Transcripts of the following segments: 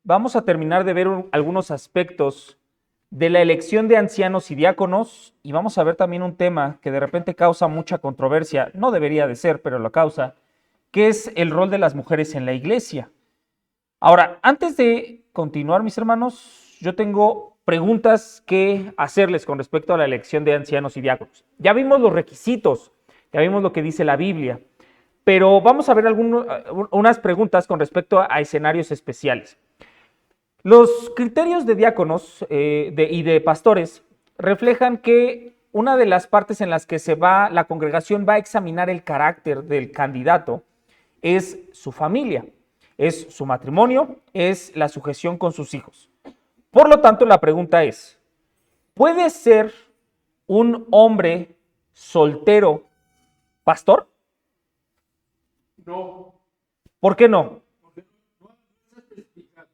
vamos a terminar de ver algunos aspectos de la elección de ancianos y diáconos, y vamos a ver también un tema que de repente causa mucha controversia, no debería de ser, pero lo causa, que es el rol de las mujeres en la iglesia. Ahora, antes de continuar, mis hermanos, yo tengo preguntas que hacerles con respecto a la elección de ancianos y diáconos. Ya vimos los requisitos, ya vimos lo que dice la Biblia, pero vamos a ver unas preguntas con respecto a escenarios especiales. Los criterios de diáconos y de pastores reflejan que una de las partes en las que la congregación va a examinar el carácter del candidato es su familia, es su matrimonio, es la sujeción con sus hijos. Por lo tanto, la pregunta es, ¿puede ser un hombre soltero pastor? No, ¿Por qué no? porque no es especificado.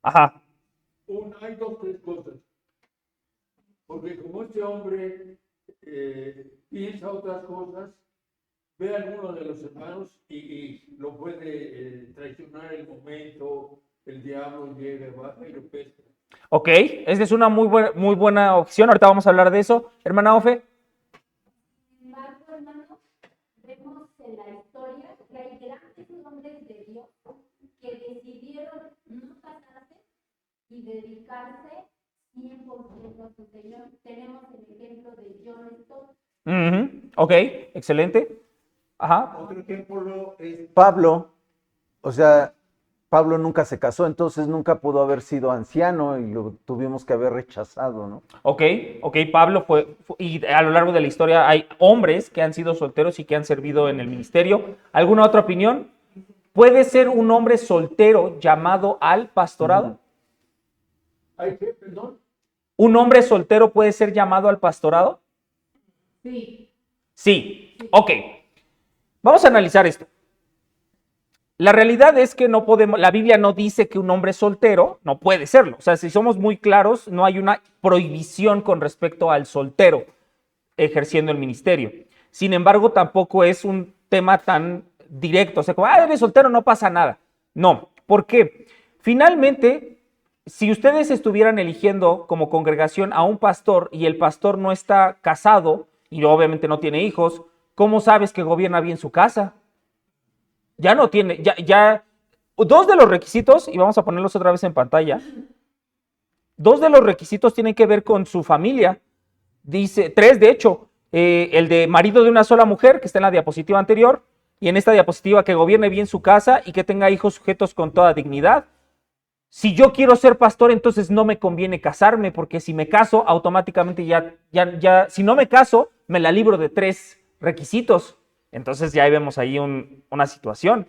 Ajá. Hay dos, tres cosas. Porque como este hombre piensa otras cosas, ve a alguno de los hermanos y lo puede traicionar el momento, el diablo llega, baja y lo pesca. Ok, esa es una muy buena opción. Ahorita vamos a hablar de eso. Hermana Ofe. Sin embargo, hermanos, vemos en la historia que hay grandes hombres de Dios que decidieron no casarse y dedicarse 100% a su Señor. Tenemos el ejemplo de John Stott. Ok, excelente. Ajá. Otro ejemplo es Pablo. O sea, Pablo nunca se casó, entonces nunca pudo haber sido anciano y lo tuvimos que haber rechazado, ¿no? Ok, Pablo y a lo largo de la historia hay hombres que han sido solteros y que han servido en el ministerio. ¿Alguna otra opinión? ¿Puede ser un hombre soltero llamado al pastorado? ¿Hay qué, perdón? ¿Un hombre soltero puede ser llamado al pastorado? Sí. Sí, ok. Vamos a analizar esto. La realidad es que la Biblia no dice que un hombre soltero no puede serlo. O sea, si somos muy claros, no hay una prohibición con respecto al soltero ejerciendo el ministerio. Sin embargo, tampoco es un tema tan directo. O sea, como, eres soltero, no pasa nada. No, ¿por qué? Finalmente, si ustedes estuvieran eligiendo como congregación a un pastor y el pastor no está casado y obviamente no tiene hijos, ¿cómo sabes que gobierna bien su casa? Ya no tiene, dos de los requisitos, y vamos a ponerlos otra vez en pantalla, dos de los requisitos tienen que ver con su familia. Dice, tres de hecho, el de marido de una sola mujer, que está en la diapositiva anterior, y en esta diapositiva que gobierne bien su casa y que tenga hijos sujetos con toda dignidad. Si yo quiero ser pastor, entonces no me conviene casarme, porque si me caso, automáticamente si no me caso, me la libro de tres requisitos. Entonces ya vemos ahí una situación.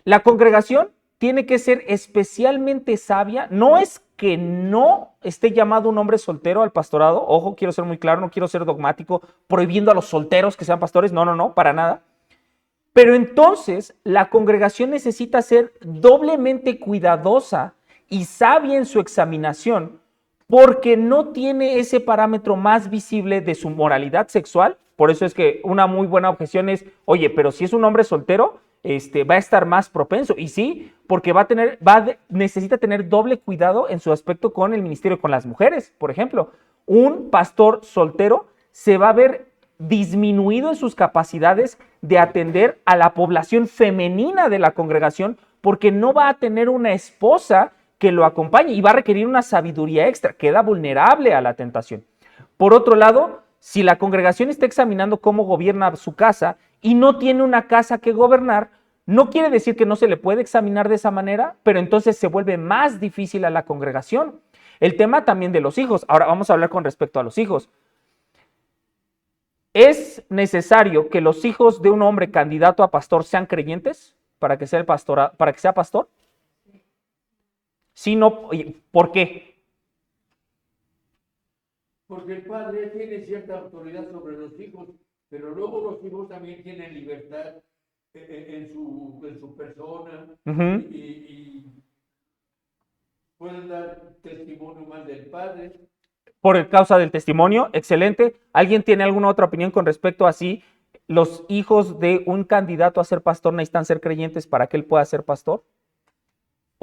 La congregación tiene que ser especialmente sabia. No es que no esté llamado un hombre soltero al pastorado. Ojo, quiero ser muy claro, no quiero ser dogmático, prohibiendo a los solteros que sean pastores. No, para nada. Pero entonces la congregación necesita ser doblemente cuidadosa y sabia en su examinación, porque no tiene ese parámetro más visible de su moralidad sexual. Por eso es que una muy buena objeción es, oye, pero si es un hombre soltero, va a estar más propenso. Y sí, porque necesita tener doble cuidado en su aspecto con el ministerio, con las mujeres. Por ejemplo, un pastor soltero se va a ver disminuido en sus capacidades de atender a la población femenina de la congregación, porque no va a tener una esposa que lo acompañe y va a requerir una sabiduría extra, queda vulnerable a la tentación. Por otro lado, si la congregación está examinando cómo gobierna su casa y no tiene una casa que gobernar, no quiere decir que no se le puede examinar de esa manera, pero entonces se vuelve más difícil a la congregación. El tema también de los hijos. Ahora vamos a hablar con respecto a los hijos. ¿Es necesario que los hijos de un hombre candidato a pastor sean creyentes para que sea pastor? Si no, ¿por qué? Porque el padre tiene cierta autoridad sobre los hijos, pero luego los hijos también tienen libertad en su persona y pueden dar testimonio más del padre. Por causa del testimonio, excelente. ¿Alguien tiene alguna otra opinión con respecto a si los hijos de un candidato a ser pastor necesitan ser creyentes para que él pueda ser pastor?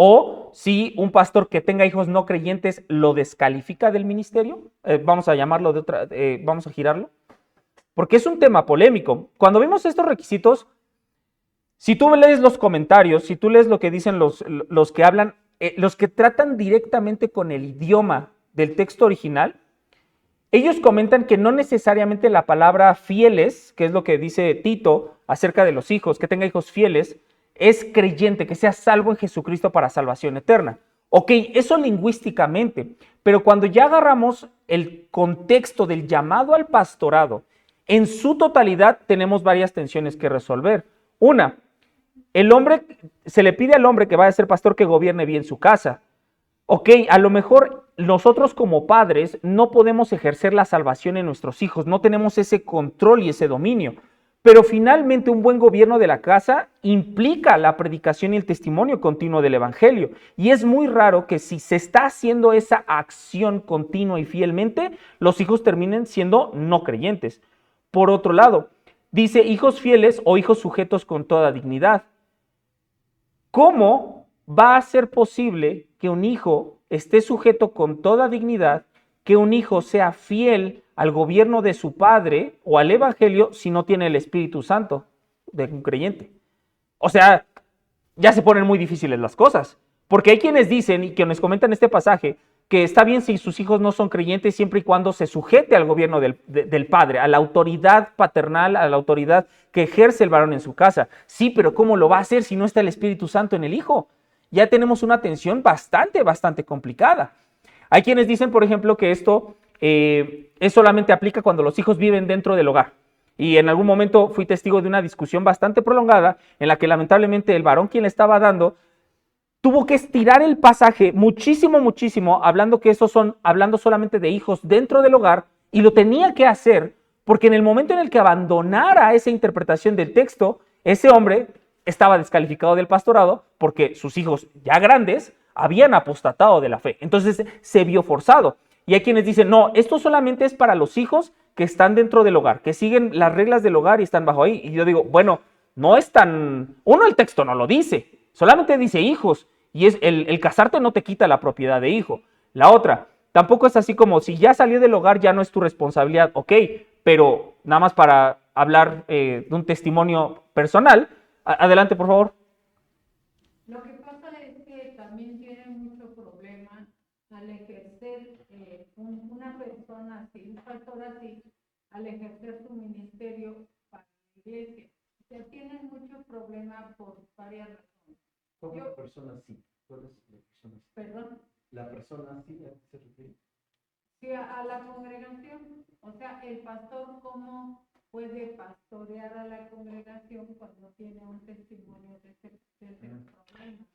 O si un pastor que tenga hijos no creyentes lo descalifica del ministerio, vamos a llamarlo vamos a girarlo, porque es un tema polémico. Cuando vimos estos requisitos, si tú lees los comentarios, si tú lees lo que dicen los que hablan, los que tratan directamente con el idioma del texto original, ellos comentan que no necesariamente la palabra fieles, que es lo que dice Tito acerca de los hijos, que tenga hijos fieles, es creyente, que sea salvo en Jesucristo para salvación eterna. Ok, eso lingüísticamente, pero cuando ya agarramos el contexto del llamado al pastorado, en su totalidad tenemos varias tensiones que resolver. Una, se le pide al hombre que vaya a ser pastor que gobierne bien su casa. Ok, a lo mejor nosotros como padres no podemos ejercer la salvación en nuestros hijos, no tenemos ese control y ese dominio, pero finalmente un buen gobierno de la casa implica la predicación y el testimonio continuo del evangelio. Y es muy raro que si se está haciendo esa acción continua y fielmente, los hijos terminen siendo no creyentes. Por otro lado, dice hijos fieles o hijos sujetos con toda dignidad. ¿Cómo va a ser posible que un hijo esté sujeto con toda dignidad, que un hijo sea fiel al gobierno de su padre o al evangelio si no tiene el Espíritu Santo de un creyente? O sea, ya se ponen muy difíciles las cosas, porque hay quienes dicen y quienes comentan este pasaje que está bien si sus hijos no son creyentes siempre y cuando se sujete al gobierno del padre, a la autoridad paternal, a la autoridad que ejerce el varón en su casa. Sí, pero ¿cómo lo va a hacer si no está el Espíritu Santo en el hijo? Ya tenemos una tensión bastante complicada. Hay quienes dicen, por ejemplo, que esto solamente aplica cuando los hijos viven dentro del hogar. Y en algún momento fui testigo de una discusión bastante prolongada en la que lamentablemente el varón quien le estaba dando tuvo que estirar el pasaje muchísimo, hablando solamente de hijos dentro del hogar, y lo tenía que hacer porque en el momento en el que abandonara esa interpretación del texto, ese hombre estaba descalificado del pastorado porque sus hijos ya grandes habían apostatado de la fe. Entonces se vio forzado. Y hay quienes dicen, no, esto solamente es para los hijos que están dentro del hogar, que siguen las reglas del hogar y están bajo ahí. Y yo digo, bueno, no es tan... Uno, el texto no lo dice, solamente dice hijos. Y es el casarte no te quita la propiedad de hijo. La otra, tampoco es así como si ya salió del hogar ya no es tu responsabilidad. Ok, pero nada más para hablar de un testimonio personal. Adelante, por favor. Lo que pasa es que también tiene mucho problema al ejercer una persona así, un pastor así, al ejercer su ministerio para la iglesia. O sea, tiene mucho problema por varias razones. ¿Cómo la persona sí? ¿Cuál es la persona sí? ¿Perdón? ¿La persona sí a qué se refiere? Sí, a la congregación. O sea, el pastor, ¿cómo puede pastorear a la congregación cuando tiene un testimonio de ese problema?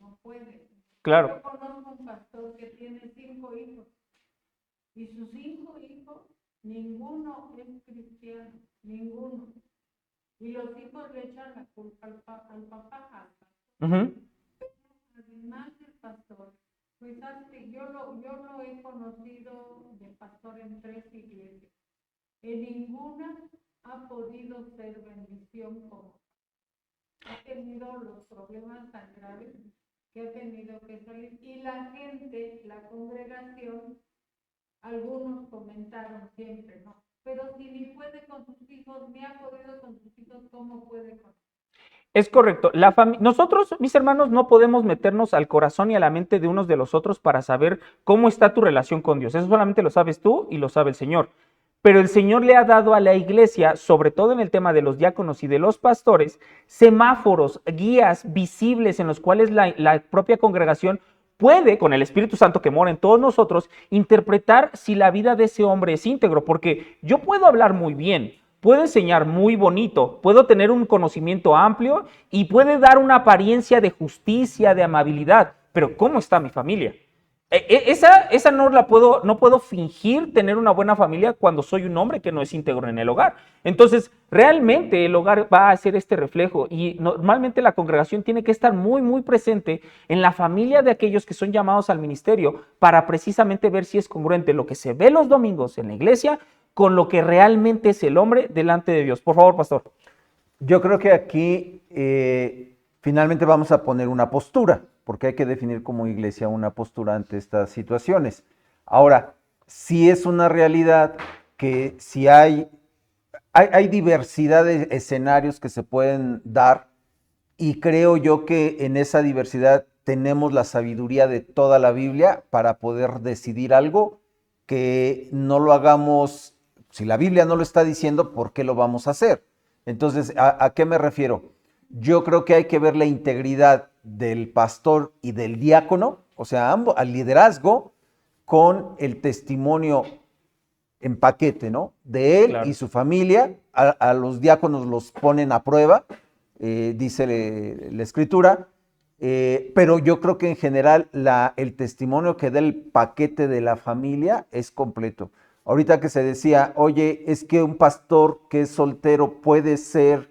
No puede. Claro. Yo conozco un pastor que tiene 5 hijos y sus 5 hijos, ninguno es cristiano, ninguno. Y los hijos le echan la culpa al papá. Además del pastor, pues yo lo he conocido de pastor en 3 iglesias. En ninguna ha podido ser bendición como ha tenido los problemas tan graves que ha tenido que salir. Y la gente, la congregación, algunos comentaron siempre, ¿no? Pero si ni puede con sus hijos, ni ha podido con sus hijos, ¿cómo puede con? Es correcto. Nosotros, mis hermanos, no podemos meternos al corazón y a la mente de unos de los otros para saber cómo está tu relación con Dios. Eso solamente lo sabes tú y lo sabe el Señor. Pero el Señor le ha dado a la iglesia, sobre todo en el tema de los diáconos y de los pastores, semáforos, guías visibles en los cuales la propia congregación puede, con el Espíritu Santo que mora en todos nosotros, interpretar si la vida de ese hombre es íntegro. Porque yo puedo hablar muy bien, puedo enseñar muy bonito, puedo tener un conocimiento amplio y puede dar una apariencia de justicia, de amabilidad, pero ¿cómo está mi familia? Esa no puedo fingir tener una buena familia cuando soy un hombre que no es íntegro en el hogar. Entonces, realmente el hogar va a ser este reflejo y normalmente la congregación tiene que estar muy presente en la familia de aquellos que son llamados al ministerio para precisamente ver si es congruente lo que se ve los domingos en la iglesia con lo que realmente es el hombre delante de Dios. Por favor, pastor. Yo creo que aquí finalmente vamos a poner una postura. porque hay que definir como iglesia una postura ante estas situaciones. Ahora, sí es una realidad que si hay diversidad de escenarios que se pueden dar, y creo yo que en esa diversidad tenemos la sabiduría de toda la Biblia para poder decidir algo, que no lo hagamos, si la Biblia no lo está diciendo, ¿por qué lo vamos a hacer? Entonces, ¿a qué me refiero? Yo creo que hay que ver la integridad del pastor y del diácono, o sea, ambos, al liderazgo, con el testimonio en paquete, ¿no? De él Claro. y su familia. A los diáconos los ponen a prueba, dice la escritura, pero yo creo que en general el testimonio que da el paquete de la familia es completo. Ahorita que se decía, oye, es que un pastor que es soltero puede ser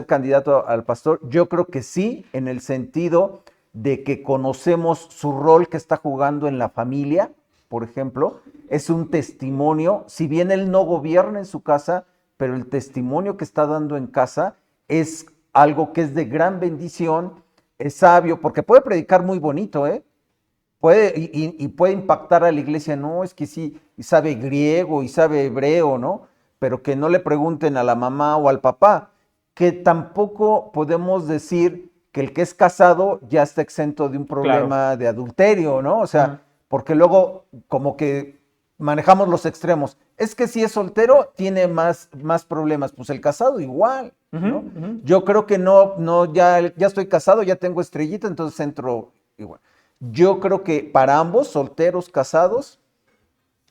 candidato al pastor. Yo creo que sí, en el sentido de que conocemos su rol que está jugando en la familia, por ejemplo, es un testimonio, si bien él no gobierna en su casa, pero el testimonio que está dando en casa es algo que es de gran bendición, es sabio, porque puede predicar muy bonito, y puede impactar a la iglesia, no, es que sí, y sabe griego y sabe hebreo, ¿no? Pero que no le pregunten a la mamá o al papá, que tampoco podemos decir que el que es casado ya está exento de un problema de adulterio, ¿no? O sea, porque luego como que manejamos los extremos. Es que si es soltero tiene más problemas, pues el casado igual, ¿no? Yo creo que no, ya estoy casado, ya tengo estrellita, entonces entro igual. Yo creo que para ambos, solteros, casados,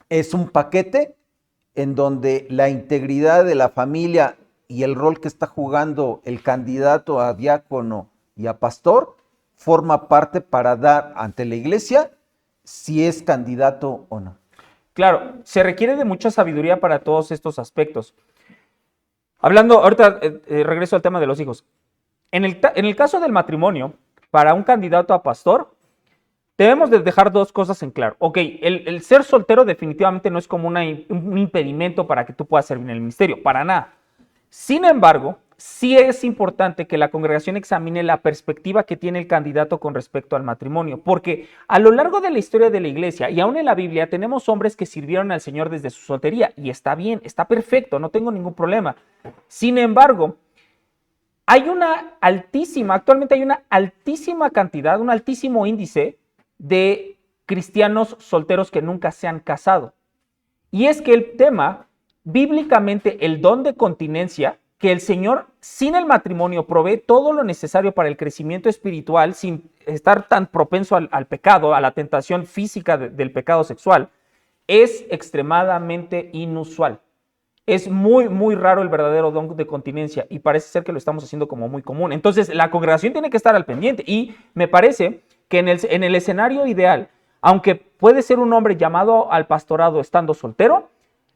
es un paquete en donde la integridad de la familia y el rol que está jugando el candidato a diácono y a pastor forma parte para dar ante la iglesia si es candidato o no. Claro, se requiere de mucha sabiduría para todos estos aspectos. Hablando, ahorita regreso al tema de los hijos. En el caso del matrimonio, para un candidato a pastor, debemos de dejar dos cosas en claro. Ok, el ser soltero definitivamente no es como un impedimento para que tú puedas servir en el ministerio, para nada. Sin embargo, sí es importante que la congregación examine la perspectiva que tiene el candidato con respecto al matrimonio, porque a lo largo de la historia de la iglesia y aún en la Biblia tenemos hombres que sirvieron al Señor desde su soltería y está bien, está perfecto, no tengo ningún problema. Sin embargo, actualmente hay una altísima cantidad, un altísimo índice de cristianos solteros que nunca se han casado. Y es que el tema, bíblicamente, el don de continencia, que el Señor sin el matrimonio provee todo lo necesario para el crecimiento espiritual sin estar tan propenso al pecado, a la tentación física del pecado sexual, es extremadamente inusual. Es muy, muy raro el verdadero don de continencia y parece ser que lo estamos haciendo como muy común. Entonces, la congregación tiene que estar al pendiente y me parece que en el escenario ideal, aunque puede ser un hombre llamado al pastorado estando soltero,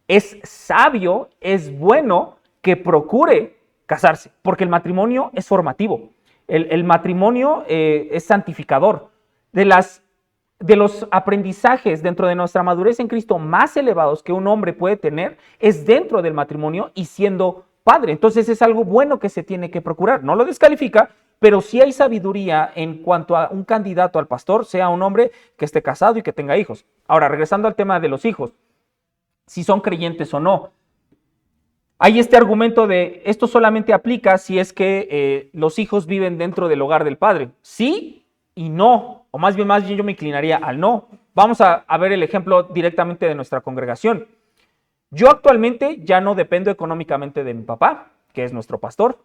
es sabio, es bueno que procure casarse, porque el matrimonio es formativo. El matrimonio es santificador. De los aprendizajes dentro de nuestra madurez en Cristo más elevados que un hombre puede tener es dentro del matrimonio y siendo padre. Entonces es algo bueno que se tiene que procurar. No lo descalifica, pero sí hay sabiduría en cuanto a un candidato al pastor, sea un hombre que esté casado y que tenga hijos. Ahora, regresando al tema de los hijos, si son creyentes o no. Hay este argumento de esto solamente aplica si es que los hijos viven dentro del hogar del padre. Sí y no, o más bien yo me inclinaría al no. Vamos a ver el ejemplo directamente de nuestra congregación. Yo actualmente ya no dependo económicamente de mi papá, que es nuestro pastor.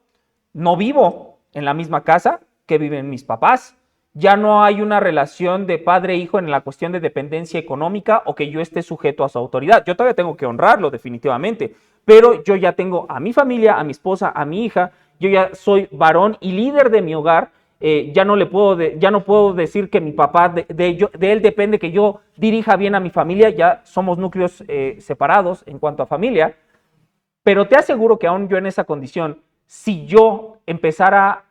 No vivo en la misma casa que viven mis papás. Ya no hay una relación de padre e hijo en la cuestión de dependencia económica o que yo esté sujeto a su autoridad. Yo todavía tengo que honrarlo definitivamente, pero yo ya tengo a mi familia, a mi esposa, a mi hija. Yo ya soy varón y líder de mi hogar. Ya no puedo decir que mi papá, de él depende que yo dirija bien a mi familia. Ya somos núcleos separados en cuanto a familia. Pero te aseguro que aún yo en esa condición, si yo empezara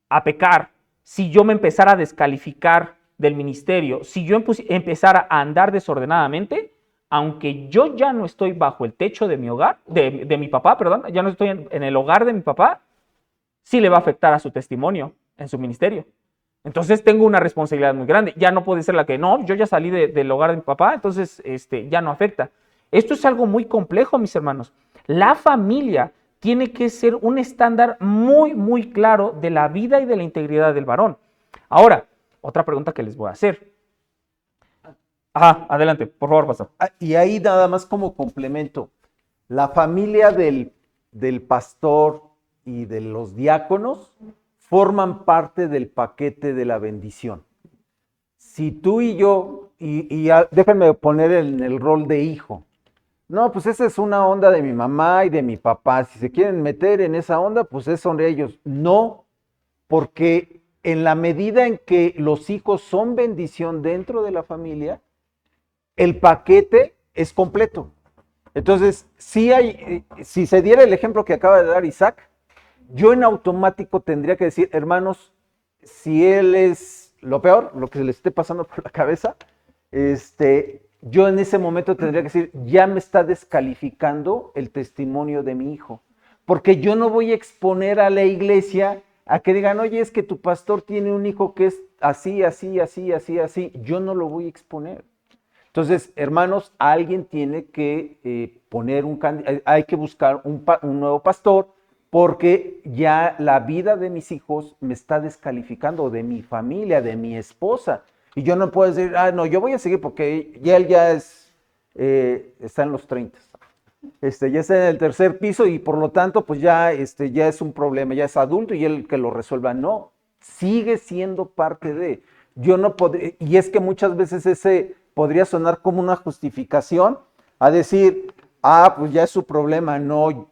a pecar, si yo me empezara a descalificar del ministerio, si yo empezara a andar desordenadamente, aunque yo ya no estoy bajo el techo de mi hogar, de mi papá, perdón, ya no estoy en el hogar de mi papá, sí le va a afectar a su testimonio en su ministerio. Entonces tengo una responsabilidad muy grande. Ya no puede ser la que, no, yo ya salí del hogar de mi papá, entonces ya no afecta. Esto es algo muy complejo, mis hermanos. La familia tiene que ser un estándar muy, muy claro de la vida y de la integridad del varón. Ahora, otra pregunta que les voy a hacer. Ajá, adelante, por favor, pastor. Y ahí nada más como complemento, la familia del pastor y de los diáconos forman parte del paquete de la bendición. Si tú y yo, déjenme poner en el rol de hijo, no, pues esa es una onda de mi mamá y de mi papá, si se quieren meter en esa onda, pues eso son de ellos. No, porque en la medida en que los hijos son bendición dentro de la familia, el paquete es completo. Entonces, si se diera el ejemplo que acaba de dar Isaac, yo en automático tendría que decir, hermanos, si él es lo peor, lo que le esté pasando por la cabeza, yo en ese momento tendría que decir, ya me está descalificando el testimonio de mi hijo, porque yo no voy a exponer a la iglesia a que digan, oye, es que tu pastor tiene un hijo que es así, así, así, así, así, yo no lo voy a exponer. Entonces, hermanos, alguien tiene que poner hay que buscar un nuevo pastor, porque ya la vida de mis hijos me está descalificando, de mi familia, de mi esposa. Y yo no puedo decir, no, yo voy a seguir porque él ya está en los 30. Ya está en el tercer piso y por lo tanto, pues ya es un problema, ya es adulto y él que lo resuelva. No, sigue siendo parte de. Yo no podría, y es que muchas veces ese podría sonar como una justificación a decir, pues ya es su problema. No,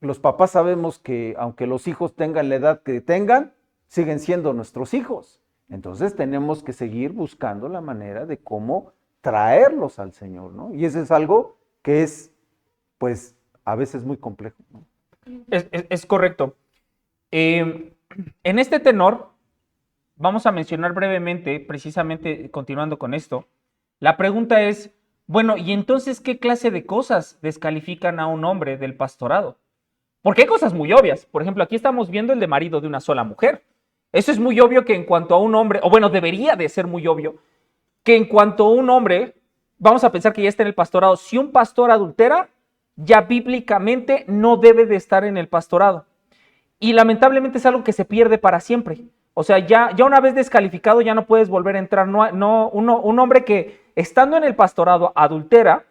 los papás sabemos que aunque los hijos tengan la edad que tengan, siguen siendo nuestros hijos. Entonces tenemos que seguir buscando la manera de cómo traerlos al Señor, ¿no? Y eso es algo que es, pues, a veces muy complejo, ¿no? Es correcto. En este tenor, vamos a mencionar brevemente, precisamente continuando con esto, la pregunta es, bueno, ¿y entonces qué clase de cosas descalifican a un hombre del pastorado? Porque hay cosas muy obvias. Por ejemplo, aquí estamos viendo el de marido de una sola mujer. Eso es muy obvio que en cuanto a un hombre, o bueno, debería de ser muy obvio, que en cuanto a un hombre, vamos a pensar que ya está en el pastorado, si un pastor adultera, ya bíblicamente no debe de estar en el pastorado. Y lamentablemente es algo que se pierde para siempre. O sea, ya una vez descalificado ya no puedes volver a entrar. Un hombre que estando en el pastorado adultera,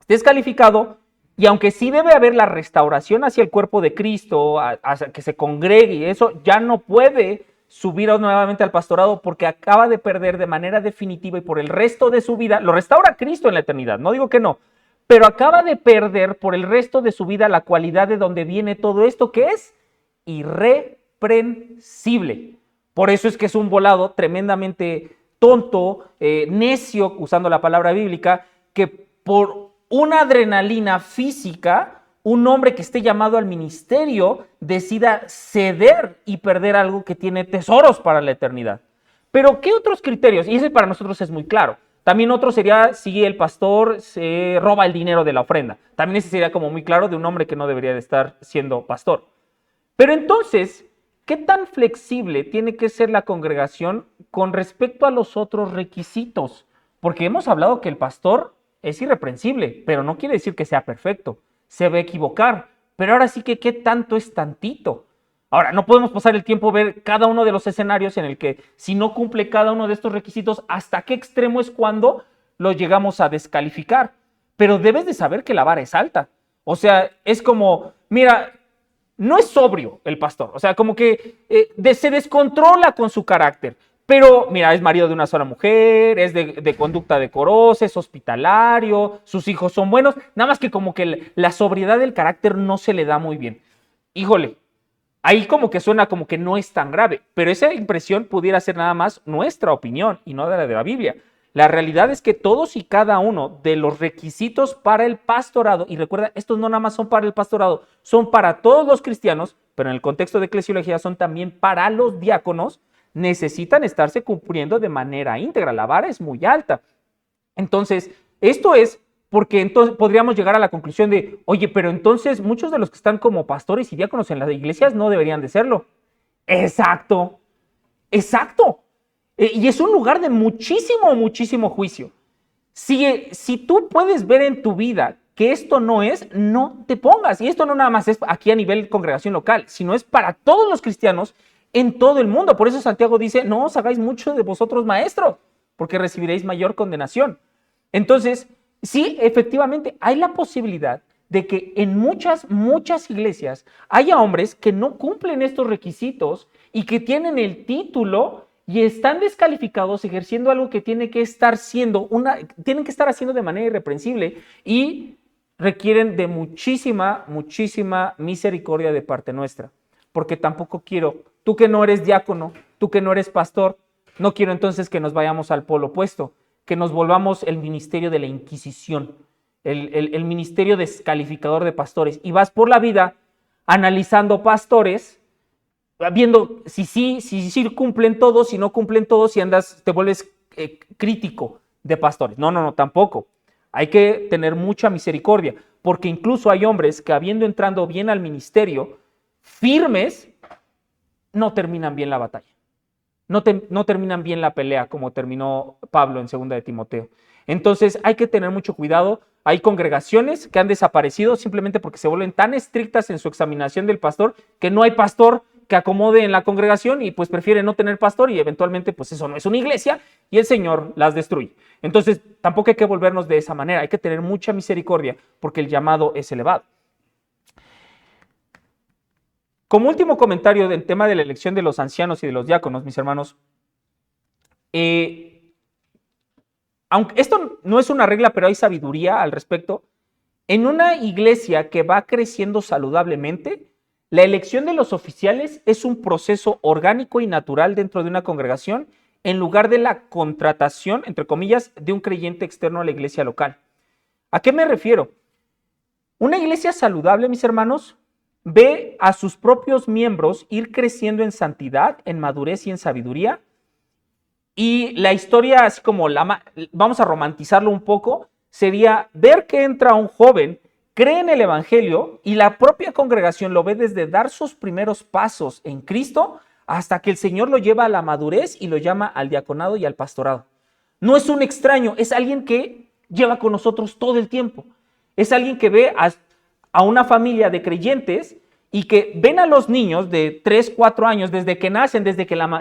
descalificado, y aunque sí debe haber la restauración hacia el cuerpo de Cristo, hacia que se congregue y eso, ya no puede subir nuevamente al pastorado porque acaba de perder de manera definitiva y por el resto de su vida, lo restaura Cristo en la eternidad, no digo que no, pero acaba de perder por el resto de su vida la cualidad de donde viene todo esto, que es irreprensible. Por eso es que es un volado tremendamente tonto, necio, usando la palabra bíblica, que por una adrenalina física, un hombre que esté llamado al ministerio decida ceder y perder algo que tiene tesoros para la eternidad. Pero, ¿qué otros criterios? Y ese para nosotros es muy claro. También otro sería si el pastor se roba el dinero de la ofrenda. También ese sería como muy claro de un hombre que no debería de estar siendo pastor. Pero entonces, ¿qué tan flexible tiene que ser la congregación con respecto a los otros requisitos? Porque hemos hablado que el pastor es irreprensible, pero no quiere decir que sea perfecto. Se va a equivocar, pero ahora sí que ¿qué tanto es tantito? Ahora, no podemos pasar el tiempo a ver cada uno de los escenarios en el que si no cumple cada uno de estos requisitos, ¿hasta qué extremo es cuando lo llegamos a descalificar? Pero debes de saber que la vara es alta. O sea, es como, mira, no es sobrio el pastor. O sea, como que se descontrola con su carácter. Pero, mira, es marido de una sola mujer, es de conducta decorosa, es hospitalario, sus hijos son buenos, nada más que como que la sobriedad del carácter no se le da muy bien. Híjole, ahí como que suena como que no es tan grave, pero esa impresión pudiera ser nada más nuestra opinión y no de la de la Biblia. La realidad es que todos y cada uno de los requisitos para el pastorado, y recuerda, estos no nada más son para el pastorado, son para todos los cristianos, pero en el contexto de eclesiología son también para los diáconos, necesitan estarse cumpliendo de manera íntegra. La vara es muy alta. Entonces, esto es porque entonces podríamos llegar a la conclusión de, oye, pero entonces muchos de los que están como pastores y diáconos en las iglesias no deberían de serlo. Exacto. Exacto. Y es un lugar de muchísimo, muchísimo juicio. Si tú puedes ver en tu vida que esto no es, no te pongas. Y esto no nada más es aquí a nivel congregación local, sino es para todos los cristianos en todo el mundo. Por eso Santiago dice, no os hagáis mucho de vosotros maestros, porque recibiréis mayor condenación. Entonces, sí, efectivamente, hay la posibilidad de que en muchas iglesias haya hombres que no cumplen estos requisitos y que tienen el título y están descalificados ejerciendo algo que tienen que estar haciendo de manera irreprensible y requieren de muchísima misericordia de parte nuestra. Porque tampoco quiero, tú que no eres diácono, tú que no eres pastor, no quiero entonces que nos vayamos al polo opuesto, que nos volvamos el ministerio de la Inquisición, el ministerio descalificador de pastores, y vas por la vida analizando pastores, viendo si cumplen todos, si no cumplen todos, y te vuelves crítico de pastores. No, tampoco. Hay que tener mucha misericordia, porque incluso hay hombres que habiendo entrado bien al ministerio, firmes, no terminan bien la batalla. No terminan bien la pelea como terminó Pablo en 2 de Timoteo. Entonces hay que tener mucho cuidado. Hay congregaciones que han desaparecido simplemente porque se vuelven tan estrictas en su examinación del pastor que no hay pastor que acomode en la congregación y pues prefiere no tener pastor y eventualmente pues eso no es una iglesia y el Señor las destruye. Entonces tampoco hay que volvernos de esa manera. Hay que tener mucha misericordia porque el llamado es elevado. Como último comentario del tema de la elección de los ancianos y de los diáconos, mis hermanos, aunque esto no es una regla, pero hay sabiduría al respecto, en una iglesia que va creciendo saludablemente, la elección de los oficiales es un proceso orgánico y natural dentro de una congregación en lugar de la contratación, entre comillas, de un creyente externo a la iglesia local. ¿A qué me refiero? Una iglesia saludable, mis hermanos, ve a sus propios miembros ir creciendo en santidad, en madurez y en sabiduría. Y la historia, así como vamos a romantizarlo un poco, sería ver que entra un joven, cree en el evangelio y la propia congregación lo ve desde dar sus primeros pasos en Cristo hasta que el Señor lo lleva a la madurez y lo llama al diaconado y al pastorado. No es un extraño, es alguien que lleva con nosotros todo el tiempo. Es alguien que ve a una familia de creyentes y que ven a los niños de 3, 4 años desde que nacen,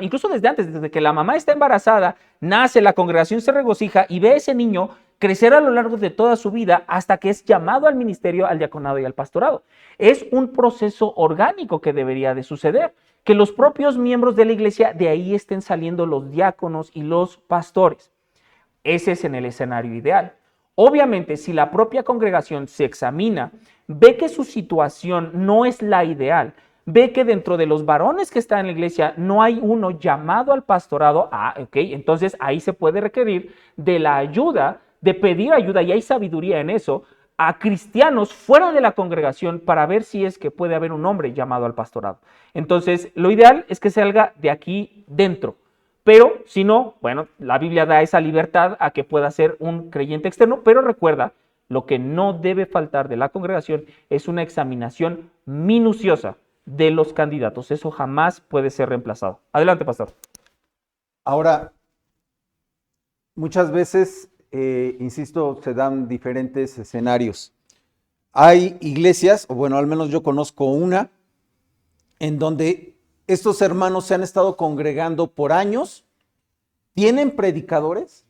incluso desde antes, desde que la mamá está embarazada, nace, la congregación se regocija y ve a ese niño crecer a lo largo de toda su vida hasta que es llamado al ministerio, al diaconado y al pastorado. Es un proceso orgánico que debería de suceder, que los propios miembros de la iglesia de ahí estén saliendo los diáconos y los pastores. Ese es en el escenario ideal. Obviamente, si la propia congregación se examina, ve que su situación no es la ideal, ve que dentro de los varones que están en la iglesia no hay uno llamado al pastorado, entonces ahí se puede requerir de la ayuda, de pedir ayuda, y hay sabiduría en eso, a cristianos fuera de la congregación para ver si es que puede haber un hombre llamado al pastorado. Entonces, lo ideal es que salga de aquí dentro. Pero si no, bueno, la Biblia da esa libertad a que pueda ser un creyente externo, pero recuerda, lo que no debe faltar de la congregación es una examinación minuciosa de los candidatos. Eso jamás puede ser reemplazado. Adelante, pastor. Ahora, muchas veces, insisto, se dan diferentes escenarios. Hay iglesias, o bueno, al menos yo conozco una, en donde estos hermanos se han estado congregando por años, tienen predicadores,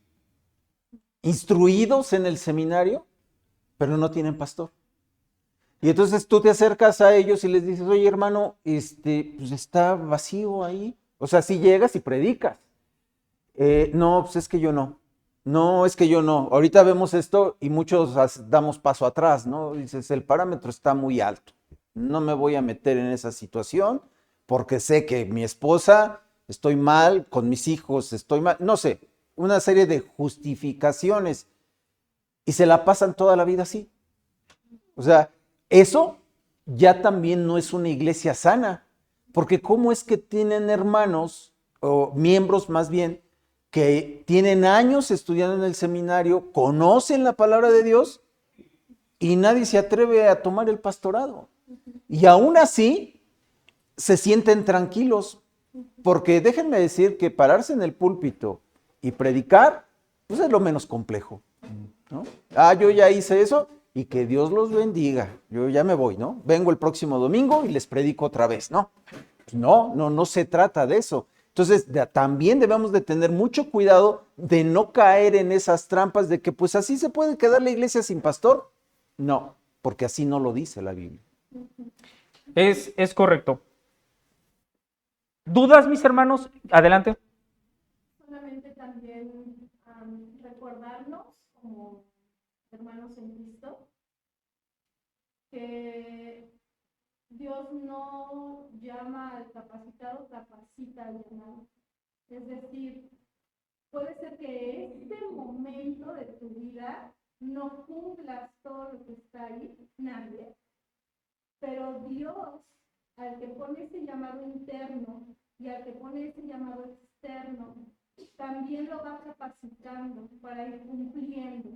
instruidos en el seminario, pero no tienen pastor. Y entonces tú te acercas a ellos y les dices, oye hermano, pues está vacío ahí. O sea, si llegas y predicas. No, pues es que yo no. No, es que yo no. Ahorita vemos esto y muchos damos paso atrás, ¿no? Dices, el parámetro está muy alto. No me voy a meter en esa situación porque sé que mi esposa, estoy mal, con mis hijos estoy mal, no sé, una serie de justificaciones y se la pasan toda la vida así. O sea, eso ya también no es una iglesia sana, porque ¿cómo es que tienen hermanos o miembros más bien que tienen años estudiando en el seminario, conocen la palabra de Dios y nadie se atreve a tomar el pastorado? Y aún así se sienten tranquilos Porque déjenme decir que pararse en el púlpito y predicar, pues es lo menos complejo, ¿no? Ah, yo ya hice eso y que Dios los bendiga. Yo ya me voy, ¿no? Vengo el próximo domingo y les predico otra vez, ¿no? Pues no se trata de eso. Entonces, también debemos de tener mucho cuidado de no caer en esas trampas de que pues así se puede quedar la iglesia sin pastor. No, porque así no lo dice la Biblia. Es correcto. ¿Dudas, mis hermanos? Adelante. Solamente también recordarnos como hermanos en Cristo que Dios no llama al capacitado, capacita al llamado. Es decir, puede ser que este momento de tu vida no cumplas todo lo que está ahí, nadie, pero Dios, al que pone ese llamado interno y al que pone ese llamado externo, también lo va capacitando para ir cumpliendo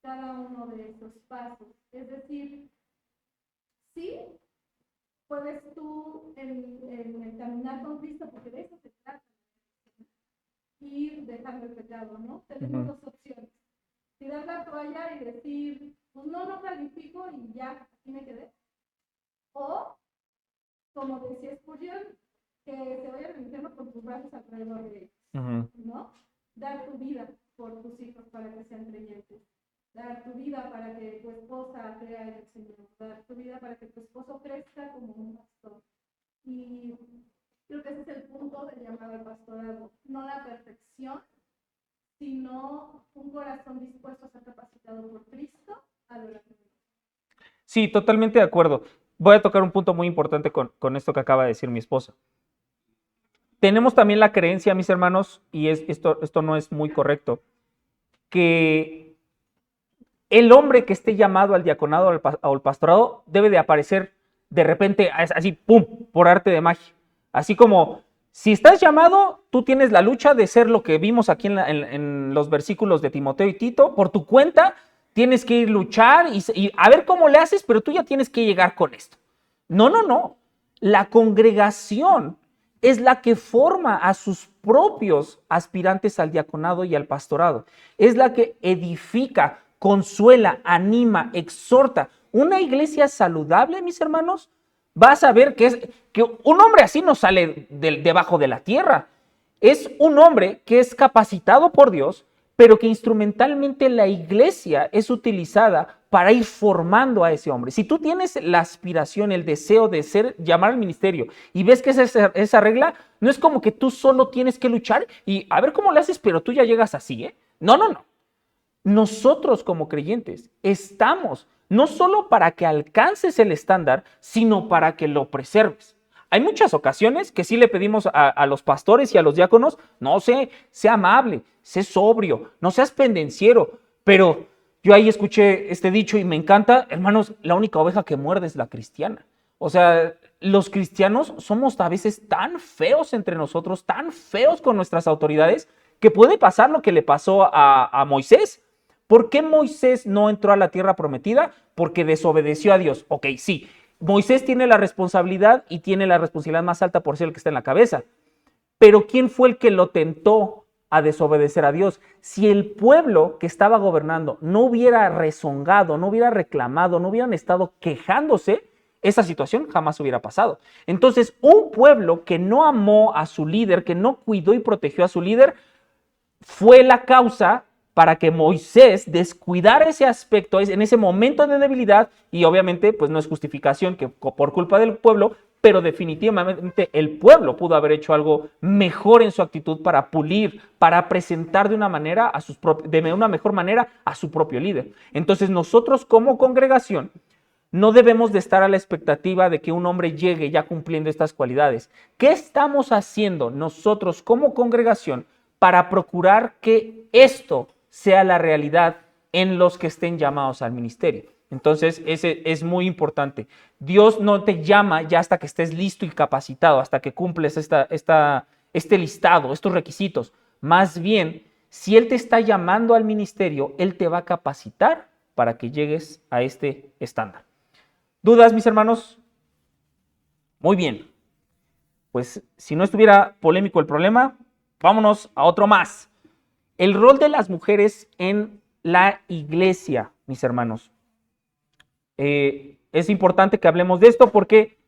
cada uno de esos pasos. Es decir, sí, puedes tú en el caminar con Cristo, porque de eso se trata, ir dejando el pecado, ¿no? Tenemos dos opciones. Tirar la toalla y decir, pues no califico y ya, aquí me quedé. O, como decía Spurgeon, que se vayan al infierno con tus brazos alrededor de ellos, ¿no? Dar tu vida por tus hijos para que sean creyentes. Dar tu vida para que tu esposa crea en el Señor. Dar tu vida para que tu esposo crezca como un pastor. Y creo que ese es el punto del llamado al pastorado. No la perfección, sino un corazón dispuesto a ser capacitado por Cristo a lo largo de la vida. Sí, totalmente de acuerdo. Voy a tocar un punto muy importante con esto que acaba de decir mi esposa. Tenemos también la creencia, mis hermanos, y esto no es muy correcto, que el hombre que esté llamado al diaconado o al pastorado debe de aparecer de repente, así, pum, por arte de magia. Así como, si estás llamado, tú tienes la lucha de ser lo que vimos aquí en los versículos de Timoteo y Tito, por tu cuenta, tienes que ir a luchar y a ver cómo le haces, pero tú ya tienes que llegar con esto. No. La congregación es la que forma a sus propios aspirantes al diaconado y al pastorado. Es la que edifica, consuela, anima, exhorta. Una iglesia saludable, mis hermanos, vas a ver que un hombre así no sale debajo de la tierra. Es un hombre que es capacitado por Dios, pero que instrumentalmente la iglesia es utilizada para ir formando a ese hombre. Si tú tienes la aspiración, el deseo de llamar al ministerio y ves que esa regla, no es como que tú solo tienes que luchar y a ver cómo le haces, pero tú ya llegas así, ¿eh? No. Nosotros como creyentes estamos no solo para que alcances el estándar, sino para que lo preserves. Hay muchas ocasiones que sí le pedimos a los pastores y a los diáconos, no sé, sea amable, sé sobrio, no seas pendenciero, pero yo ahí escuché este dicho y me encanta, hermanos, la única oveja que muerde es la cristiana. O sea, los cristianos somos a veces tan feos entre nosotros, tan feos con nuestras autoridades, que puede pasar lo que le pasó a Moisés. ¿Por qué Moisés no entró a la tierra prometida? Porque desobedeció a Dios. Ok, sí. Moisés tiene la responsabilidad y tiene la responsabilidad más alta por ser el que está en la cabeza. Pero ¿quién fue el que lo tentó a desobedecer a Dios? Si el pueblo que estaba gobernando no hubiera rezongado, no hubiera reclamado, no hubieran estado quejándose, esa situación jamás hubiera pasado. Entonces, un pueblo que no amó a su líder, que no cuidó y protegió a su líder, fue la causa para que Moisés descuidara ese aspecto en ese momento de debilidad, y obviamente pues no es justificación que por culpa del pueblo, pero definitivamente el pueblo pudo haber hecho algo mejor en su actitud para pulir, para presentar de una mejor manera a su propio líder. Entonces nosotros como congregación no debemos de estar a la expectativa de que un hombre llegue ya cumpliendo estas cualidades. ¿Qué estamos haciendo nosotros como congregación para procurar que esto sea la realidad en los que estén llamados al ministerio? Entonces, ese es muy importante. Dios no te llama ya hasta que estés listo y capacitado, hasta que cumples este listado, estos requisitos. Más bien, si Él te está llamando al ministerio, Él te va a capacitar para que llegues a este estándar. ¿Dudas, mis hermanos? Muy bien. pues si no estuviera polémico el problema, vámonos a otro más. El rol de las mujeres en la iglesia, mis hermanos. Es importante que hablemos de esto porque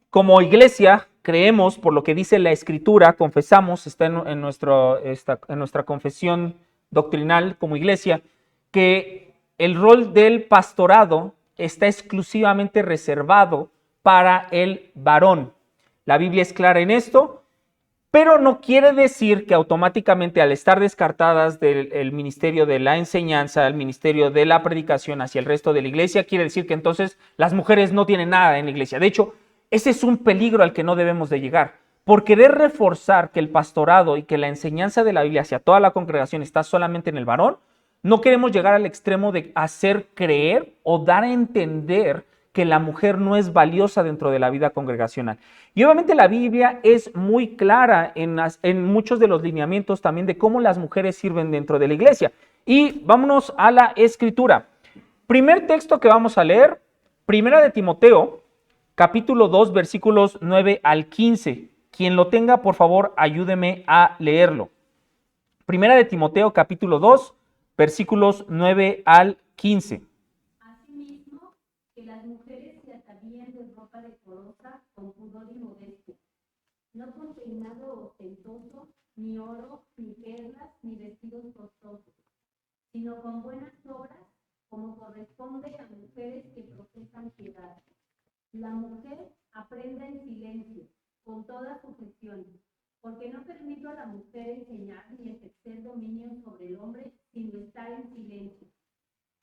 como iglesia creemos, por lo que dice la Escritura, confesamos, está en nuestra confesión doctrinal como iglesia, que el rol del pastorado está exclusivamente reservado para el varón. La Biblia es clara en esto, pero no quiere decir que automáticamente al estar descartadas del ministerio de la enseñanza, el ministerio de la predicación hacia el resto de la iglesia, quiere decir que entonces las mujeres no tienen nada en la iglesia. De hecho, ese es un peligro al que no debemos de llegar. Por querer reforzar que el pastorado y que la enseñanza de la Biblia hacia toda la congregación está solamente en el varón, no queremos llegar al extremo de hacer creer o dar a entender que la mujer no es valiosa dentro de la vida congregacional. Y obviamente la Biblia es muy clara en muchos de los lineamientos también de cómo las mujeres sirven dentro de la iglesia. Y vámonos a la Escritura. Primer texto que vamos a leer, Primera de Timoteo, capítulo 2, versículos 9 al 15. Quien lo tenga, por favor, ayúdeme a leerlo. Primera de Timoteo, capítulo 2, versículos 9 al 15. Asimismo, que las mujeres se atavíen de ropa decorosa, con pudor y modestia, no con peinado ostentoso, ni oro, ni perlas, ni vestidos costosos, sino con buenas obras, como corresponde a mujeres que profesan piedad. La mujer aprenda en silencio, con toda sujeción, porque no permito a la mujer enseñar ni ejercer dominio sobre el hombre, sino estar en silencio.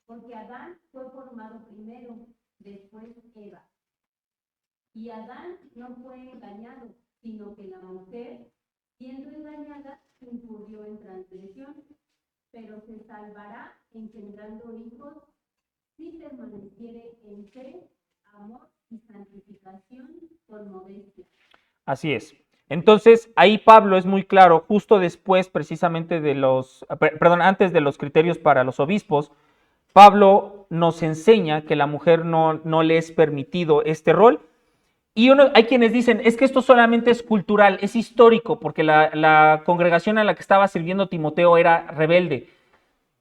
Porque Adán fue formado primero, después Eva. Y Adán no fue engañado, sino que la mujer, siendo engañada, incurrió en transgresión, pero se salvará engendrando hijos si permaneciere en fe, amor y santificación con modestia. Así es. Entonces, ahí Pablo es muy claro, justo después precisamente antes de los criterios para los obispos, Pablo nos enseña que la mujer no le es permitido este rol. Y hay quienes dicen, es que esto solamente es cultural, es histórico, porque la congregación a la que estaba sirviendo Timoteo era rebelde.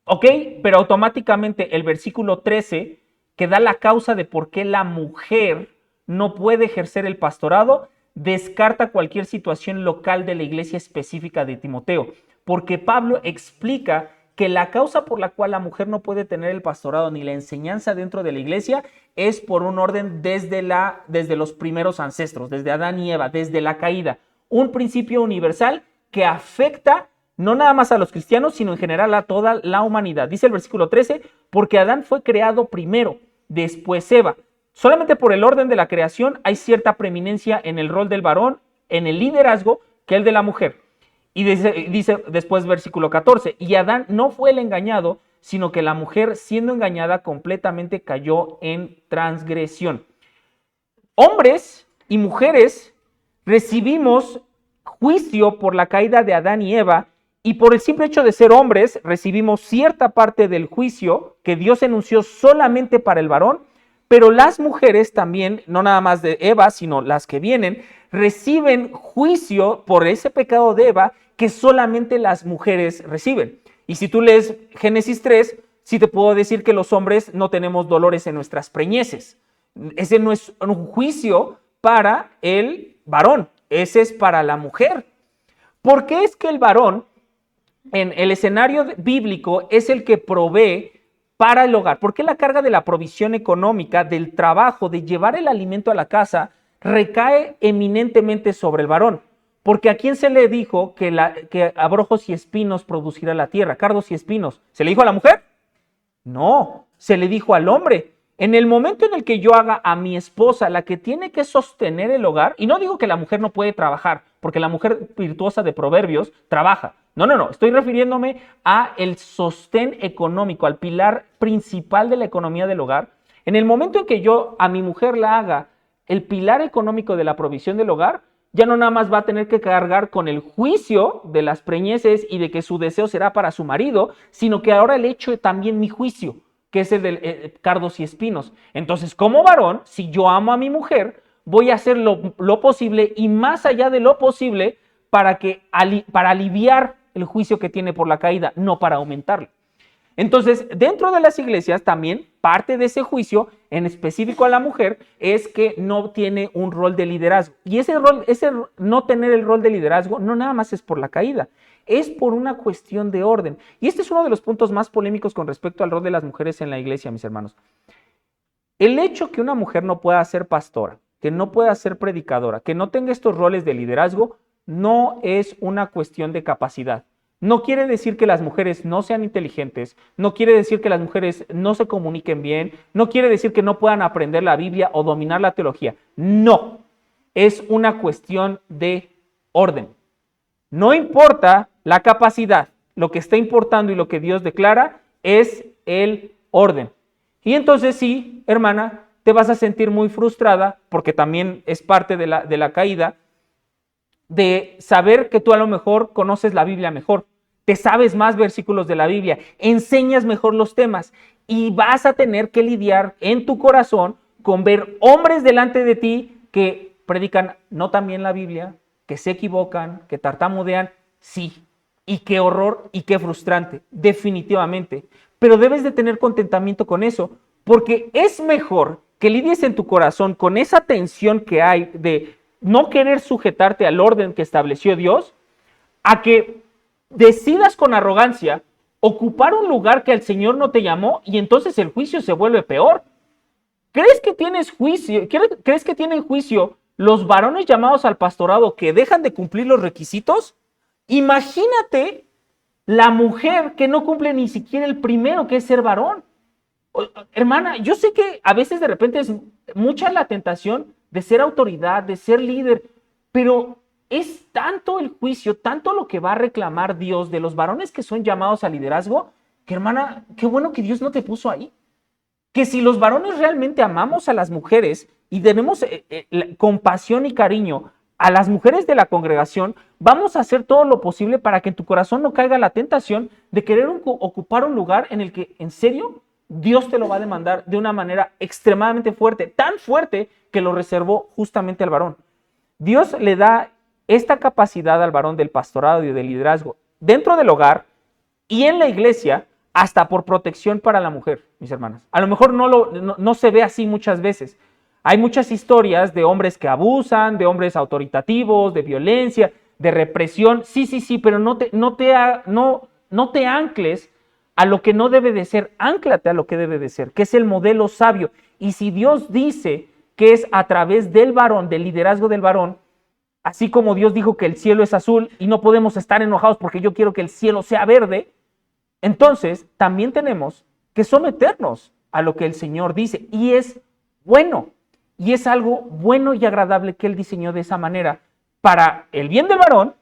Ok, pero automáticamente el versículo 13, que da la causa de por qué la mujer no puede ejercer el pastorado, descarta cualquier situación local de la iglesia específica de Timoteo, porque Pablo explica que la causa por la cual la mujer no puede tener el pastorado ni la enseñanza dentro de la iglesia es por un orden desde los primeros ancestros, desde Adán y Eva, desde la caída. Un principio universal que afecta no nada más a los cristianos, sino en general a toda la humanidad. Dice el versículo 13, porque Adán fue creado primero, después Eva. Solamente por el orden de la creación hay cierta preeminencia en el rol del varón, en el liderazgo, que el de la mujer. Y dice después versículo 14, y Adán no fue el engañado, sino que la mujer, siendo engañada, completamente cayó en transgresión. Hombres y mujeres recibimos juicio por la caída de Adán y Eva, y por el simple hecho de ser hombres recibimos cierta parte del juicio que Dios enunció solamente para el varón, pero las mujeres también, no nada más de Eva, sino las que vienen, reciben juicio por ese pecado de Eva que solamente las mujeres reciben. Y si tú lees Génesis 3, sí te puedo decir que los hombres no tenemos dolores en nuestras preñeces. Ese no es un juicio para el varón, ese es para la mujer. ¿Por qué es que el varón en el escenario bíblico es el que provee para el hogar? ¿Por qué la carga de la provisión económica, del trabajo, de llevar el alimento a la casa, recae eminentemente sobre el varón? Porque ¿a quién se le dijo que abrojos y espinos producirá la tierra? Cardos y espinos. ¿Se le dijo a la mujer? No, se le dijo al hombre. En el momento en el que yo haga a mi esposa la que tiene que sostener el hogar, y no digo que la mujer no puede trabajar, porque la mujer virtuosa de Proverbios trabaja. No, estoy refiriéndome a el sostén económico, al pilar principal de la economía del hogar. En el momento en que yo a mi mujer la haga el pilar económico de la provisión del hogar, ya no nada más va a tener que cargar con el juicio de las preñeces y de que su deseo será para su marido, sino que ahora le echo también mi juicio, que es el de cardos y espinos. Entonces, como varón, si yo amo a mi mujer, voy a hacer lo posible y más allá de lo posible para aliviar el juicio que tiene por la caída, no para aumentarlo. Entonces, dentro de las iglesias también parte de ese juicio, en específico a la mujer, es que no tiene un rol de liderazgo. Y ese no tener el rol de liderazgo no nada más es por la caída, es por una cuestión de orden. Y este es uno de los puntos más polémicos con respecto al rol de las mujeres en la iglesia, mis hermanos. El hecho que una mujer no pueda ser pastora, que no pueda ser predicadora, que no tenga estos roles de liderazgo, no es una cuestión de capacidad. No quiere decir que las mujeres no sean inteligentes, no quiere decir que las mujeres no se comuniquen bien, no quiere decir que no puedan aprender la Biblia o dominar la teología. No, es una cuestión de orden. No importa la capacidad, lo que está importando y lo que Dios declara es el orden. Y entonces sí, hermana, te vas a sentir muy frustrada, porque también es parte de la caída, de saber que tú a lo mejor conoces la Biblia mejor, te sabes más versículos de la Biblia, enseñas mejor los temas y vas a tener que lidiar en tu corazón con ver hombres delante de ti que predican no tan bien la Biblia, que se equivocan, que tartamudean, sí, y qué horror y qué frustrante, definitivamente. Pero debes de tener contentamiento con eso, porque es mejor que lidies en tu corazón con esa tensión que hay de no querer sujetarte al orden que estableció Dios, a que decidas con arrogancia ocupar un lugar que el Señor no te llamó y entonces el juicio se vuelve peor. ¿Crees que tienes juicio? ¿Crees que tienen juicio los varones llamados al pastorado que dejan de cumplir los requisitos? Imagínate la mujer que no cumple ni siquiera el primero, que es ser varón. Hermana, yo sé que a veces de repente es mucha la tentación de ser autoridad, de ser líder, pero es tanto el juicio, tanto lo que va a reclamar Dios de los varones que son llamados al liderazgo, que hermana, qué bueno que Dios no te puso ahí. Que si los varones realmente amamos a las mujeres y tenemos compasión y cariño a las mujeres de la congregación, vamos a hacer todo lo posible para que en tu corazón no caiga la tentación de querer ocupar un lugar en el que, en serio, Dios te lo va a demandar de una manera extremadamente fuerte, tan fuerte que lo reservó justamente al varón. Dios le da esta capacidad al varón del pastorado y del liderazgo dentro del hogar y en la iglesia, hasta por protección para la mujer, mis hermanas. A lo mejor no se ve así muchas veces. Hay muchas historias de hombres que abusan, de hombres autoritativos, de violencia, de represión. Sí, pero no te ancles a lo que no debe de ser. Ánclate a lo que debe de ser, que es el modelo sabio. Y si Dios dice que es a través del varón, del liderazgo del varón, así como Dios dijo que el cielo es azul y no podemos estar enojados porque yo quiero que el cielo sea verde, entonces también tenemos que someternos a lo que el Señor dice. Y es bueno, y es algo bueno y agradable que Él diseñó de esa manera para el bien del varón,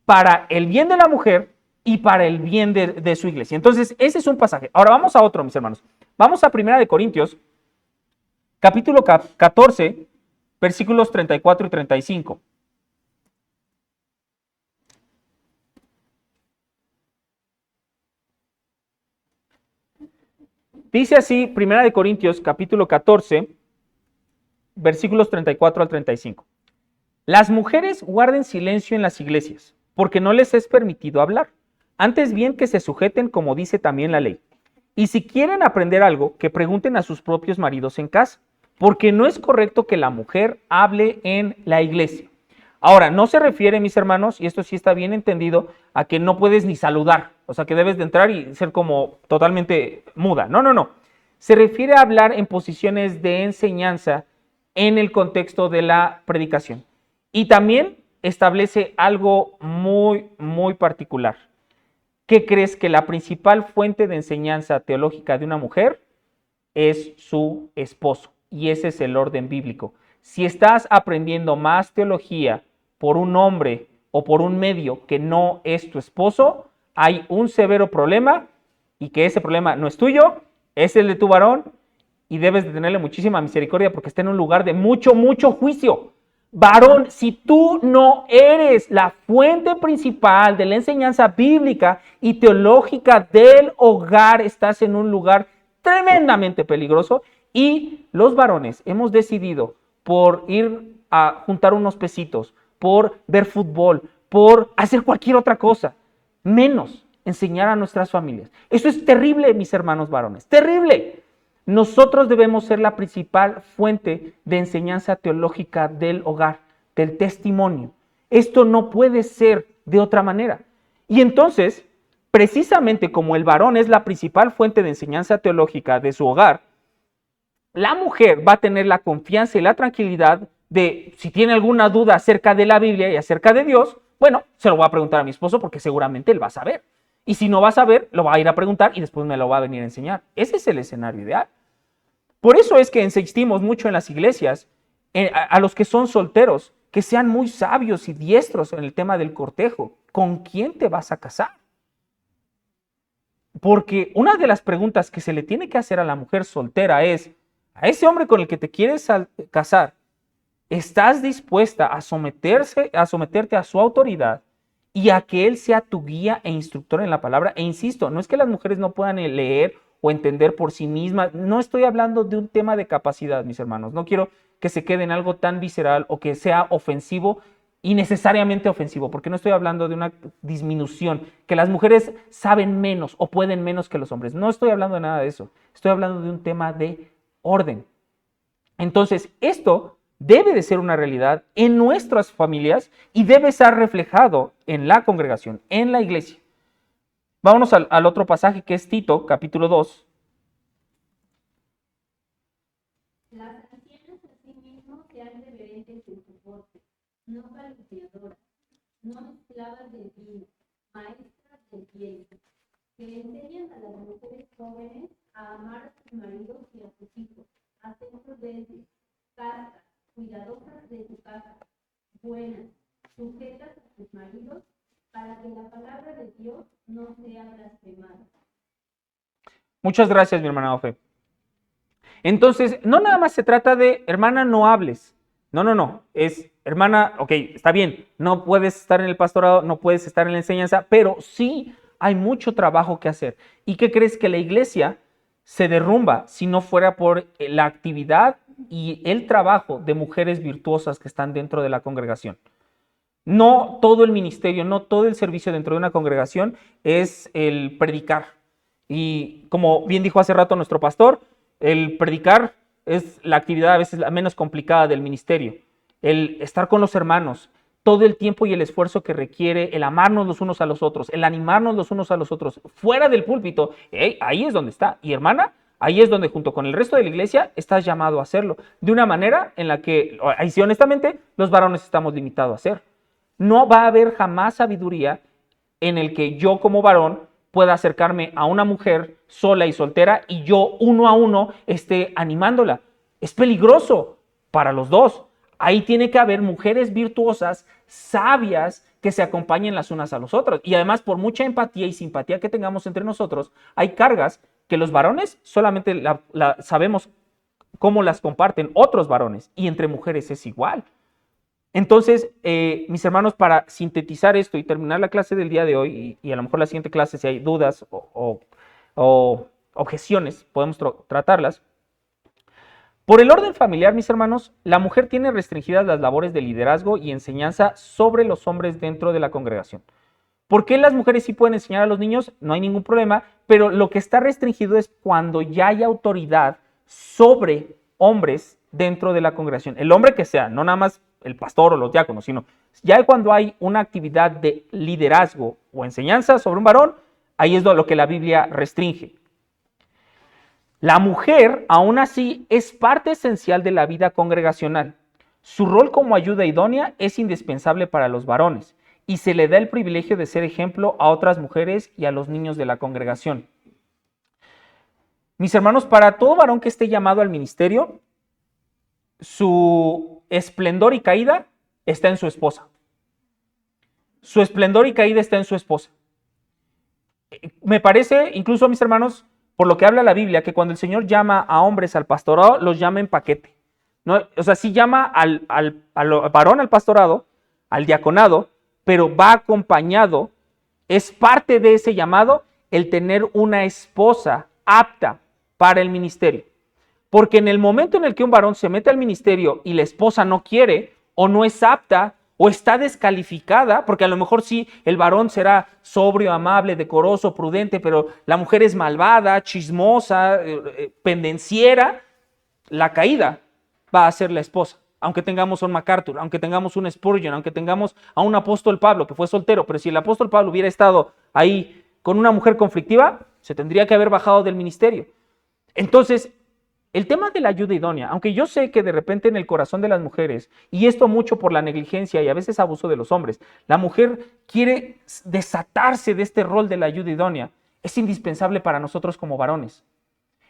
para el bien de la mujer y para el bien de su iglesia. Entonces, ese es un pasaje. Ahora vamos a otro, mis hermanos. Vamos a 1 Corintios, capítulo 14, versículos 34 y 35. Dice así, 1 Corintios, capítulo 14, versículos 34 al 35. Las mujeres guarden silencio en las iglesias, porque no les es permitido hablar. Antes bien que se sujeten como dice también la ley. Y si quieren aprender algo, que pregunten a sus propios maridos en casa, porque no es correcto que la mujer hable en la iglesia. Ahora, no se refiere, mis hermanos, y esto sí está bien entendido, a que no puedes ni saludar, o sea, que debes de entrar y ser como totalmente muda. No. Se refiere a hablar en posiciones de enseñanza en el contexto de la predicación. Y también establece algo muy, muy particular. ¿Qué crees? Que la principal fuente de enseñanza teológica de una mujer es su esposo. Y ese es el orden bíblico. Si estás aprendiendo más teología por un hombre o por un medio que no es tu esposo, hay un severo problema y que ese problema no es tuyo, es el de tu varón y debes de tenerle muchísima misericordia porque está en un lugar de mucho, mucho juicio. Varón, si tú no eres la fuente principal de la enseñanza bíblica y teológica del hogar, estás en un lugar tremendamente peligroso y los varones hemos decidido por ir a juntar unos pesitos, por ver fútbol, por hacer cualquier otra cosa, menos enseñar a nuestras familias. Eso es terrible, mis hermanos varones, terrible. Nosotros debemos ser la principal fuente de enseñanza teológica del hogar, del testimonio. Esto no puede ser de otra manera. Y entonces, precisamente como el varón es la principal fuente de enseñanza teológica de su hogar, la mujer va a tener la confianza y la tranquilidad de, si tiene alguna duda acerca de la Biblia y acerca de Dios, bueno, se lo voy a preguntar a mi esposo porque seguramente él va a saber. Y si no va a saber, lo va a ir a preguntar y después me lo va a venir a enseñar. Ese es el escenario ideal. Por eso es que insistimos mucho en las iglesias, a los que son solteros, que sean muy sabios y diestros en el tema del cortejo. ¿Con quién te vas a casar? Porque una de las preguntas que se le tiene que hacer a la mujer soltera es, a ese hombre con el que te quieres casar, ¿estás dispuesta a someterte a su autoridad y a que él sea tu guía e instructor en la palabra? E insisto, no es que las mujeres no puedan leer o entender por sí mismas, no estoy hablando de un tema de capacidad, mis hermanos, no quiero que se quede en algo tan visceral o que sea ofensivo, innecesariamente ofensivo, porque no estoy hablando de una disminución, que las mujeres saben menos o pueden menos que los hombres, no estoy hablando de nada de eso, estoy hablando de un tema de orden. Entonces, esto debe de ser una realidad en nuestras familias y debe ser reflejado en la congregación, en la iglesia. Vámonos al otro pasaje que es Tito, capítulo 2. Las ancianas asimismo sean reverentes en su porte, no calumniadoras, no esclavas del vino, maestras del bien, que enseñan a las mujeres jóvenes a amar a sus maridos y a sus hijos, a ser prudentes, castas, cuidadosas de su casa, buenas, sujetas a sus maridos, para que la palabra de Dios no sea blasfemada. Muchas gracias, mi hermana Ofe. Entonces, no nada más se trata de, hermana, no hables. No. Es, hermana, ok, está bien, no puedes estar en el pastorado, no puedes estar en la enseñanza, pero sí hay mucho trabajo que hacer. ¿Y qué crees? Que la iglesia se derrumba si no fuera por la actividad y el trabajo de mujeres virtuosas que están dentro de la congregación. No todo el ministerio, no todo el servicio dentro de una congregación es el predicar. Y como bien dijo hace rato nuestro pastor, el predicar es la actividad a veces la menos complicada del ministerio. El estar con los hermanos, todo el tiempo y el esfuerzo que requiere, el amarnos los unos a los otros, el animarnos los unos a los otros, fuera del púlpito, ahí es donde está. Y hermana, ahí es donde junto con el resto de la iglesia estás llamado a hacerlo. De una manera en la que, ahí sí honestamente, los varones estamos limitados a hacer. No va a haber jamás sabiduría en el que yo como varón pueda acercarme a una mujer sola y soltera y yo uno a uno esté animándola. Es peligroso para los dos. Ahí tiene que haber mujeres virtuosas, sabias, que se acompañen las unas a las otras. Y además, por mucha empatía y simpatía que tengamos entre nosotros, hay cargas que los varones solamente sabemos cómo las comparten otros varones, y entre mujeres es igual. Entonces, mis hermanos, para sintetizar esto y terminar la clase del día de hoy, y a lo mejor la siguiente clase, si hay dudas o objeciones, podemos tratarlas. Por el orden familiar, mis hermanos, la mujer tiene restringidas las labores de liderazgo y enseñanza sobre los hombres dentro de la congregación. ¿Por qué las mujeres sí pueden enseñar a los niños? No hay ningún problema, pero lo que está restringido es cuando ya hay autoridad sobre hombres dentro de la congregación. El hombre que sea, no nada más el pastor o los diáconos, sino ya cuando hay una actividad de liderazgo o enseñanza sobre un varón, ahí es lo que la Biblia restringe. La mujer, aún así, es parte esencial de la vida congregacional. Su rol como ayuda idónea es indispensable para los varones y se le da el privilegio de ser ejemplo a otras mujeres y a los niños de la congregación. Mis hermanos, para todo varón que esté llamado al ministerio, su esplendor y caída está en su esposa. Su esplendor y caída está en su esposa. Me parece, incluso mis hermanos, por lo que habla la Biblia, que cuando el Señor llama a hombres al pastorado, los llama en paquete, ¿no? O sea, sí llama al varón al pastorado, al diaconado, pero va acompañado, es parte de ese llamado el tener una esposa apta para el ministerio. Porque en el momento en el que un varón se mete al ministerio y la esposa no quiere o no es apta o está descalificada, porque a lo mejor sí, el varón será sobrio, amable, decoroso, prudente, pero la mujer es malvada, chismosa, pendenciera, la caída va a ser la esposa. Aunque tengamos a un MacArthur, aunque tengamos un Spurgeon, aunque tengamos a un apóstol Pablo que fue soltero, pero si el apóstol Pablo hubiera estado ahí con una mujer conflictiva, se tendría que haber bajado del ministerio. Entonces, el tema de la ayuda idónea, aunque yo sé que de repente en el corazón de las mujeres, y esto mucho por la negligencia y a veces abuso de los hombres, la mujer quiere desatarse de este rol de la ayuda idónea, es indispensable para nosotros como varones.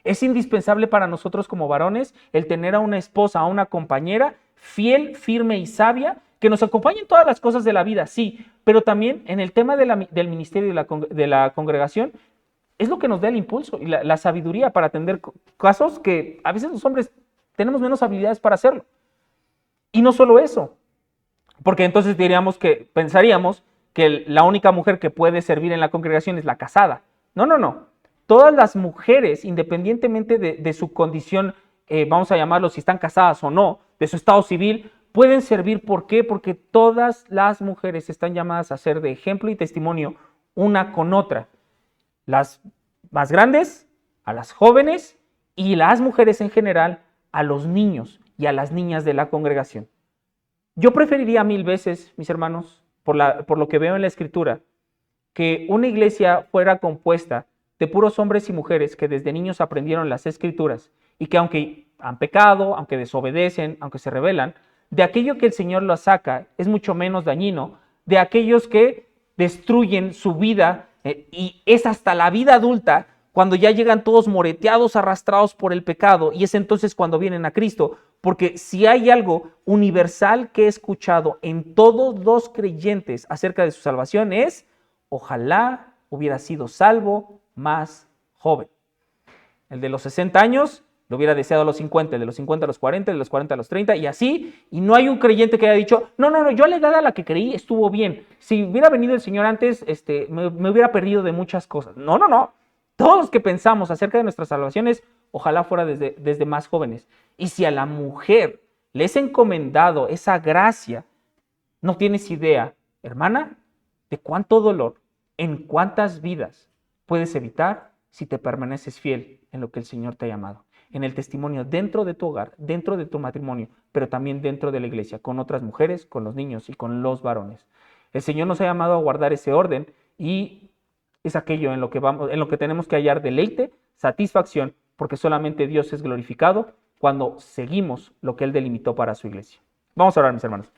Es indispensable para nosotros como varones el tener a una esposa, a una compañera fiel, firme y sabia, que nos acompañe en todas las cosas de la vida, sí, pero también en el tema del ministerio y de la congregación, es lo que nos da el impulso y la sabiduría para atender casos que a veces los hombres tenemos menos habilidades para hacerlo. Y no solo eso, porque entonces pensaríamos que la única mujer que puede servir en la congregación es la casada. No. Todas las mujeres, independientemente de su condición, vamos a llamarlo si están casadas o no, de su estado civil, pueden servir. ¿Por qué? Porque todas las mujeres están llamadas a ser de ejemplo y testimonio una con otra. Las más grandes, a las jóvenes, y las mujeres en general, a los niños y a las niñas de la congregación. Yo preferiría 1000 veces, mis hermanos, por lo que veo en la Escritura, que una iglesia fuera compuesta de puros hombres y mujeres que desde niños aprendieron las Escrituras y que aunque han pecado, aunque desobedecen, aunque se rebelan, de aquello que el Señor los saca es mucho menos dañino de aquellos que destruyen su vida y es hasta la vida adulta cuando ya llegan todos moreteados, arrastrados por el pecado, y es entonces cuando vienen a Cristo, porque si hay algo universal que he escuchado en todos los creyentes acerca de su salvación es: ojalá hubiera sido salvo más joven. El de los 60 años lo hubiera deseado a los 50, el de los 50 a los 40, el de los 40 a los 30 y así, y no hay un creyente que haya dicho, no, yo a la edad a la que creí estuvo bien, si hubiera venido el Señor antes, me hubiera perdido de muchas cosas. No, todos los que pensamos acerca de nuestras salvaciones, ojalá fuera desde más jóvenes. Y si a la mujer le es encomendado esa gracia, no tienes idea, hermana, de cuánto dolor, en cuántas vidas puedes evitar si te permaneces fiel en lo que el Señor te ha llamado. En el testimonio dentro de tu hogar, dentro de tu matrimonio, pero también dentro de la iglesia, con otras mujeres, con los niños y con los varones. El Señor nos ha llamado a guardar ese orden y es aquello en lo que tenemos que hallar deleite, satisfacción, porque solamente Dios es glorificado cuando seguimos lo que Él delimitó para su iglesia. Vamos a orar, mis hermanos.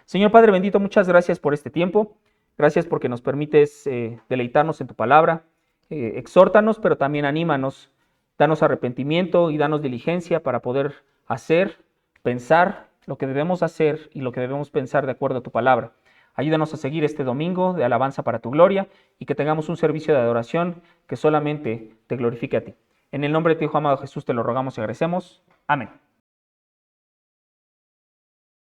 Señor Padre bendito, muchas gracias por este tiempo. Gracias porque nos permites deleitarnos en tu palabra. Exhórtanos, pero también anímanos. Danos arrepentimiento y danos diligencia para poder hacer, pensar lo que debemos hacer y lo que debemos pensar de acuerdo a tu palabra. Ayúdanos a seguir este domingo de alabanza para tu gloria y que tengamos un servicio de adoración que solamente te glorifique a ti. En el nombre de tu Hijo amado Jesús te lo rogamos y agradecemos. Amén.